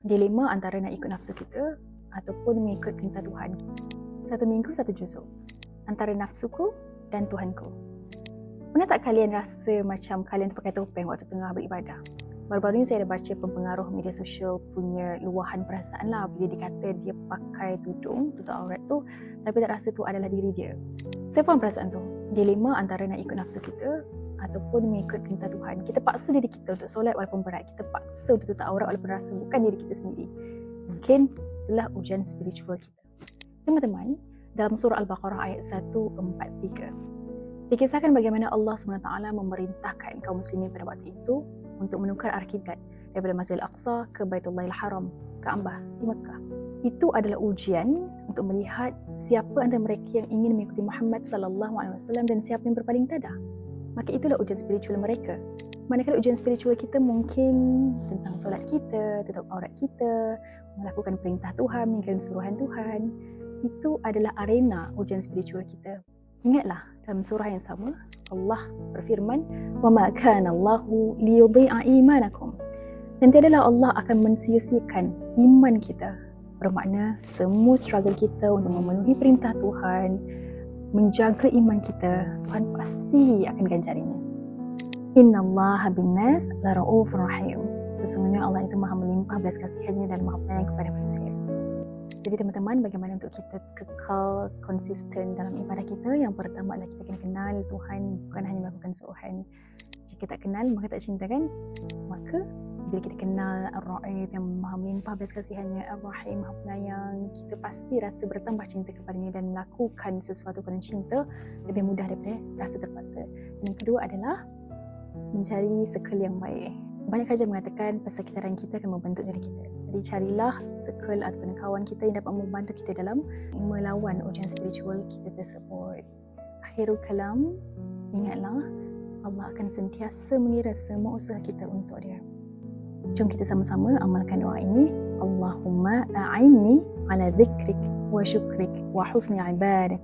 Dilema antara nak ikut nafsu kita ataupun mengikut perintah Tuhan. Satu minggu satu juzuk. Antara nafsuku dan Tuhanku. Pernah tak kalian rasa macam kalian terpakai topeng waktu tengah beribadah? Baru-baru ni saya ada baca pempengaruh media sosial punya luahan perasaan lah bila dia kata dia pakai tudung, tutup aurat tu, tapi tak rasa tu adalah diri dia. Saya faham perasaan tu. Dilema antara nak ikut nafsu kita ataupun mengikut perintah Tuhan. Kita paksa diri kita untuk solat walaupun berat. Kita paksa untuk tutup aurat walaupun rasa bukan diri kita sendiri. Mungkin itulah ujian spiritual kita. Teman-teman, dalam surah Al-Baqarah ayat 143, dikisahkan bagaimana Allah SWT memerintahkan kaum muslimin pada waktu itu untuk menukar arah kiblat daripada Masjidil Aqsa ke Baitullahil Haram, Kaabah di Mekah. Itu adalah ujian untuk melihat siapa antara mereka yang ingin mengikuti Muhammad SAW dan siapa yang berpaling tadah. Maka itulah ujian spiritual mereka. Manakala ujian spiritual kita mungkin tentang solat kita, tutup aurat kita, melakukan perintah Tuhan, mengikuti suruhan Tuhan. Itu adalah arena ujian spiritual kita. Ingatlah, dalam surah yang sama, Allah berfirman, وَمَا كَانَ اللَّهُ لِيُضِيعَ إِيمَانَكُمْ. Dan tiadalah Allah akan mensia-siakan iman kita. Bermakna semua struggle kita untuk memenuhi perintah Tuhan, menjaga iman kita, Tuhan pasti akan ganjarinya. Innallaha bin-nas lara'ufur rahim. Sesungguhnya Allah itu maha melimpah belas kasihannya dan maha penyayang kepada manusia. Jadi teman-teman, bagaimana untuk kita kekal konsisten dalam ibadah kita? Yang pertama adalah kita kena kenal Tuhan, bukan hanya melakukan suruhan. Jika tak kenal, maka tak cinta kan? Maka bila kita kenal Ar-Ra'ib yang maha melimpah belas kasihannya, Ar-Rahim maha penyayang, kita pasti rasa bertambah cinta kepadanya dan melakukan sesuatu kerana cinta lebih mudah daripada rasa terpaksa. Dan yang kedua adalah mencari circle yang baik. Banyak kajian mengatakan persekitaran kita akan membentuk diri kita. Jadi carilah circle ataupun kawan kita yang dapat membantu kita dalam melawan ujian spiritual kita tersebut. Akhirul kalam, ingatlah Allah akan sentiasa mengira semua usaha kita untuk dia. Jom kita sama-sama amalkan doa ini. Allahumma a'inni ala dhikrik wa syukrik wa husni ibadatik.